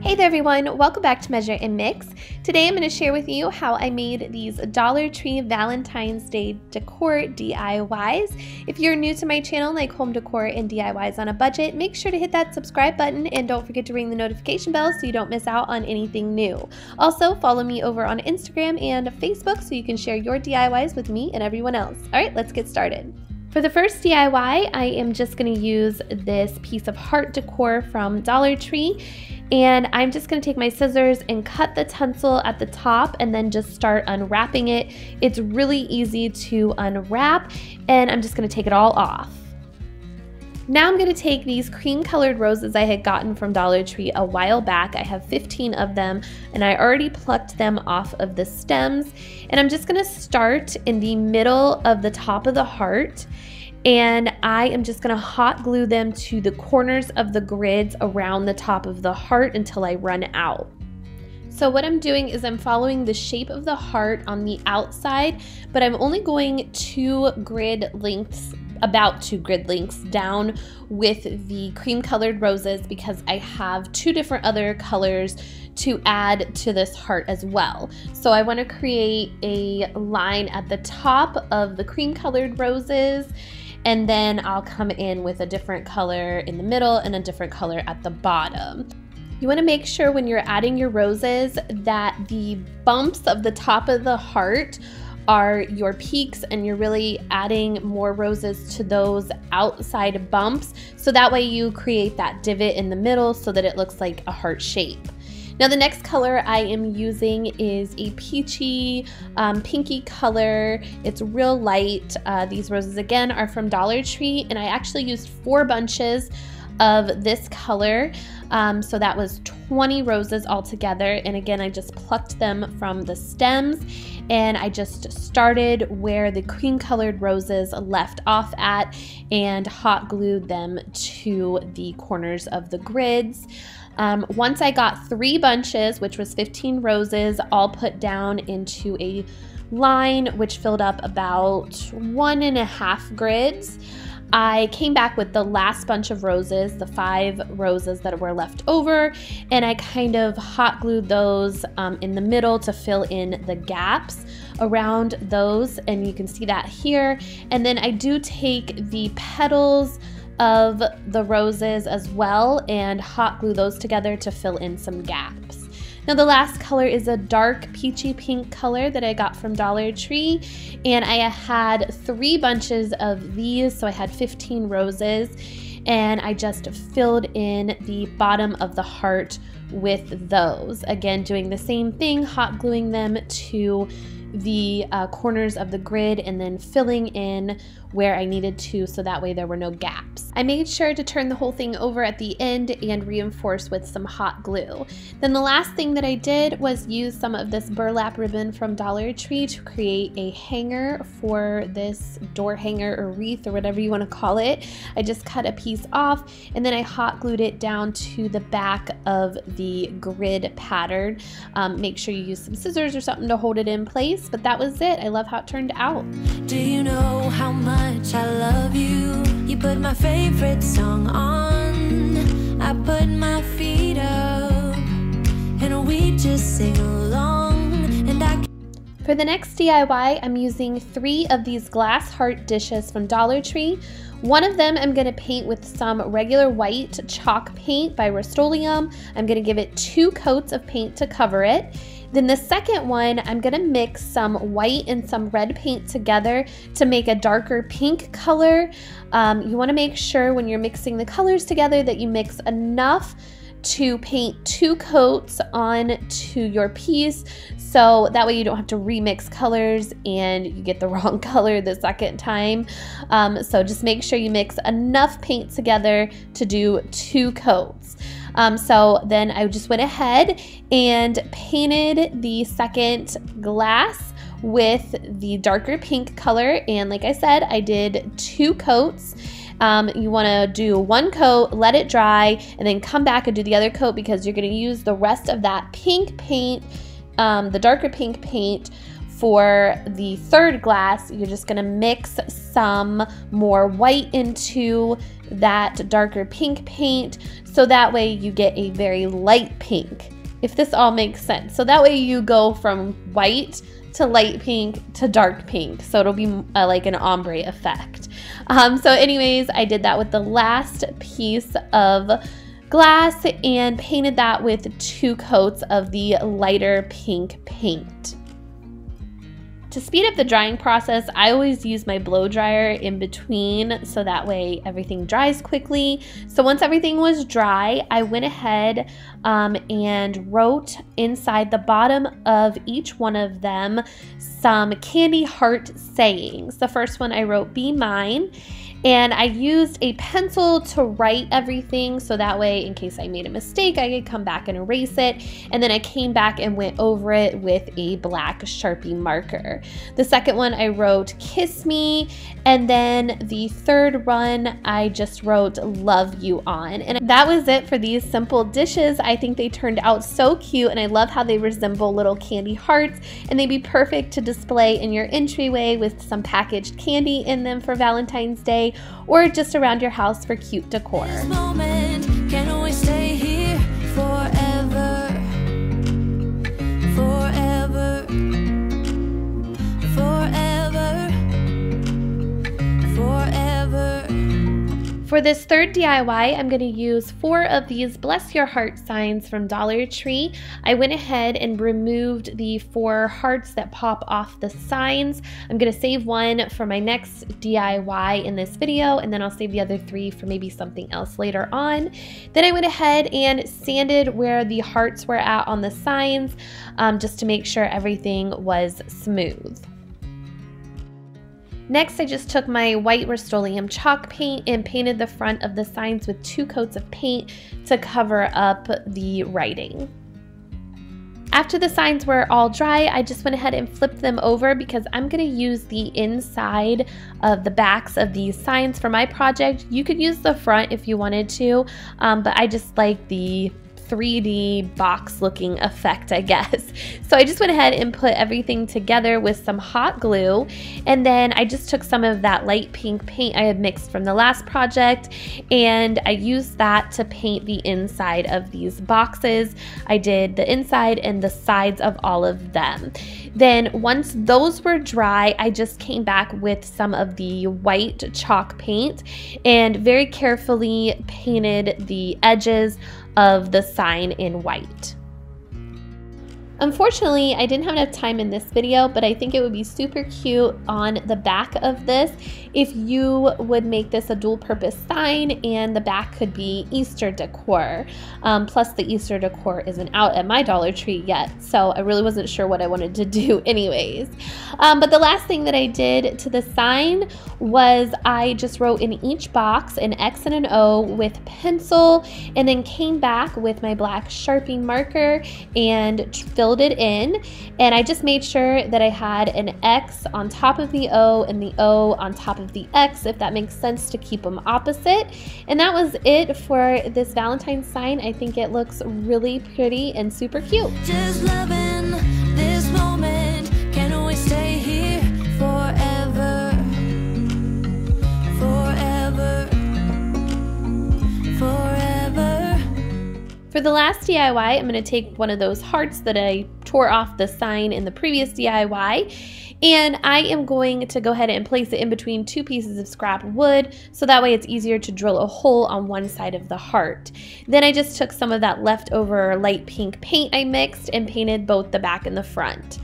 Hey there everyone, welcome back to Measure and Mix. Today I'm going to share with you how I made these Dollar Tree Valentine's Day decor DIYs. If you're new to my channel, like home decor and DIYs on a budget, make sure to hit that subscribe button and don't forget to ring the notification bell so you don't miss out on anything new. Also, follow me over on Instagram and Facebook so you can share your DIYs with me and everyone else. Alright, let's get started. For the first DIY, I am just going to use this piece of heart decor from Dollar Tree. And I'm just going to take my scissors and cut the tinsel at the top and then just start unwrapping it. It's really easy to unwrap, and I'm just going to take it all off. Now I'm going to take these cream colored roses I had gotten from Dollar Tree a while back. I have 15 of them and I already plucked them off of the stems. And I'm just going to start in the middle of the top of the heart. And I am just going to hot glue them to the corners of the grids around the top of the heart until I run out. So what I'm doing is I'm following the shape of the heart on the outside, but I'm only going about 2 grid lengths down with the cream colored roses because I have 2 different other colors to add to this heart as well. So I want to create a line at the top of the cream colored roses, and then I'll come in with a different color in the middle and a different color at the bottom. You want to make sure when you're adding your roses that the bumps of the top of the heart are your peaks and you're really adding more roses to those outside bumps, so that way you create that divot in the middle so that it looks like a heart shape. Now the next color I am using is a peachy, pinky color. It's real light. These roses again are from Dollar Tree, and I actually used 4 bunches of this color. So that was 20 roses altogether, and again I just plucked them from the stems and I just started where the cream colored roses left off at and hot glued them to the corners of the grids. Once I got 3 bunches, which was 15 roses, all put down into a line which filled up about 1.5 grids, I came back with the last bunch of roses, the 5 roses that were left over, and I kind of hot glued those in the middle to fill in the gaps around those, and you can see that here. And then I do take the petals of the roses as well and hot glue those together to fill in some gaps. Now the last color is a dark peachy pink color that I got from Dollar Tree, and I had 3 bunches of these, so I had 15 roses, and I just filled in the bottom of the heart with those. Again, doing the same thing, hot gluing them to the corners of the grid and then filling in where I needed to so that way there were no gaps. I made sure to turn the whole thing over at the end and reinforce with some hot glue. Then the last thing that I did was use some of this burlap ribbon from Dollar Tree to create a hanger for this door hanger or wreath or whatever you want to call it. I just cut a piece off and then I hot glued it down to the back of the grid pattern. Make sure you use some scissors or something to hold it in place, but that was it. I love how it turned out. Do you know how much I love you? You put my favorite song on, I put my feet up, and we just sing along, and I. For the next DIY, I'm using 3 of these glass heart dishes from Dollar Tree. One of them I'm going to paint with some regular white chalk paint by Rust-Oleum. I'm going to give it 2 coats of paint to cover it. Then the second one, I'm going to mix some white and some red paint together to make a darker pink color. You want to make sure when you're mixing the colors together that you mix enough to paint 2 coats on to your piece, so that way you don't have to remix colors and you get the wrong color the second time. So just make sure you mix enough paint together to do 2 coats. So then I just went ahead and painted the second glass with the darker pink color, and like I said, I did 2 coats. You want to do 1 coat, let it dry, and then come back and do the other coat because you're going to use the rest of that pink paint, the darker pink paint, for the third glass, you're just gonna mix some more white into that darker pink paint, so that way you get a very light pink, if this all makes sense. So that way you go from white to light pink to dark pink, so it'll be like an ombre effect. So anyways, I did that with the last piece of glass and painted that with 2 coats of the lighter pink paint. To speed up the drying process, I always use my blow dryer in between, so that way everything dries quickly. So once everything was dry, I went ahead and wrote inside the bottom of each one of them some candy heart sayings. The first one I wrote, "Be mine." And I used a pencil to write everything, so that way in case I made a mistake, I could come back and erase it. And then I came back and went over it with a black Sharpie marker. The second one I wrote, "Kiss me." And then the third one I just wrote, "Love you" on. And that was it for these simple dishes. I think they turned out so cute, and I love how they resemble little candy hearts, and they'd be perfect to display in your entryway with some packaged candy in them for Valentine's Day, or just around your house for cute decor. This moment, can always stay here forever, forever, forever, forever. For this third DIY, I'm going to use 4 of these Bless Your Heart signs from Dollar Tree. I went ahead and removed the 4 hearts that pop off the signs. I'm going to save one for my next DIY in this video, and then I'll save the other 3 for maybe something else later on. Then I went ahead and sanded where the hearts were at on the signs, just to make sure everything was smooth. Next, I just took my white Rust-Oleum chalk paint and painted the front of the signs with 2 coats of paint to cover up the writing. After the signs were all dry, I just went ahead and flipped them over because I'm going to use the inside of the backs of these signs for my project. You could use the front if you wanted to, but I just like the 3D box looking effect, I guess. So I just went ahead and put everything together with some hot glue, and then I just took some of that light pink paint I had mixed from the last project, and I used that to paint the inside of these boxes. I did the inside and the sides of all of them. Then once those were dry, I just came back with some of the white chalk paint and very carefully painted the edges of the sign in white. Unfortunately, I didn't have enough time in this video, but I think it would be super cute on the back of this if you would make this a dual purpose sign, and the back could be Easter decor. Plus the Easter decor isn't out at my Dollar Tree yet, so I really wasn't sure what I wanted to do anyways. But the last thing that I did to the sign was I just wrote in each box an X and an O with pencil, and then came back with my black Sharpie marker and filled it in, and I just made sure that I had an X on top of the O and the O on top of the X, if that makes sense, to keep them opposite. And that was it for this Valentine's sign. I think it looks really pretty and super cute. Just loving this moment, can always stay here forever, forever, forever. For the last DIY, I'm going to take one of those hearts that I tore off the sign in the previous DIY, and I am going to go ahead and place it in between 2 pieces of scrap wood, so that way it's easier to drill a hole on one side of the heart. Then I just took some of that leftover light pink paint I mixed and painted both the back and the front.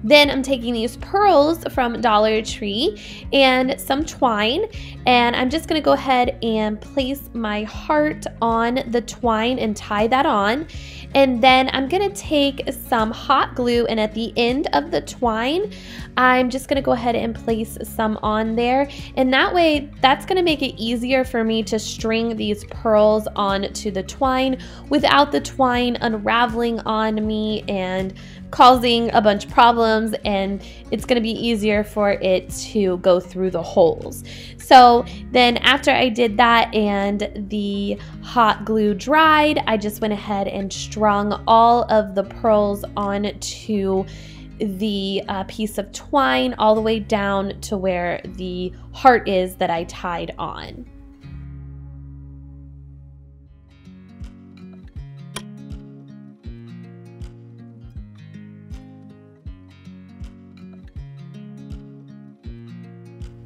Then I'm taking these pearls from Dollar Tree and some twine, and I'm just gonna go ahead and place my heart on the twine and tie that on. And then I'm gonna take some hot glue, and at the end of the twine, I'm just gonna go ahead and place some on there. And that way, that's gonna make it easier for me to string these pearls onto the twine without the twine unraveling on me and causing a bunch of problems, and it's going to be easier for it to go through the holes. So then after I did that and the hot glue dried, I just went ahead and strung all of the pearls onto the piece of twine all the way down to where the heart is that I tied on.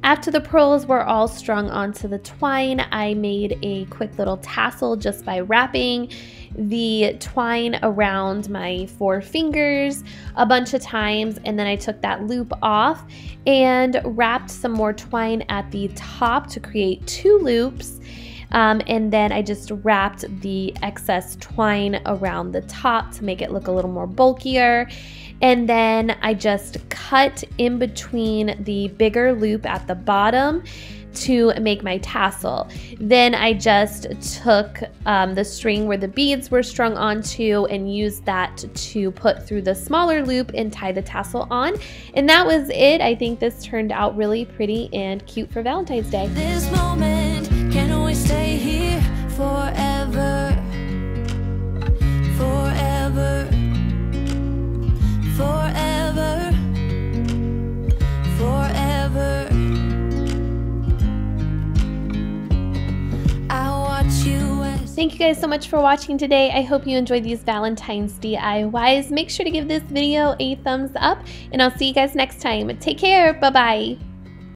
After the pearls were all strung onto the twine, I made a quick little tassel just by wrapping the twine around my 4 fingers a bunch of times, and then I took that loop off and wrapped some more twine at the top to create 2 loops. And then I just wrapped the excess twine around the top to make it look a little more bulkier. And then I just cut in between the bigger loop at the bottom to make my tassel. Then I just took the string where the beads were strung onto and used that to put through the smaller loop and tie the tassel on. And that was it. I think this turned out really pretty and cute for Valentine's Day. This moment can always stay here forever, forever, forever, forever. I watch you as Thank you guys so much for watching today. I hope you enjoyed these Valentine's DIYs. Make sure to give this video a thumbs up, and I'll see you guys next time. Take care. Bye-bye.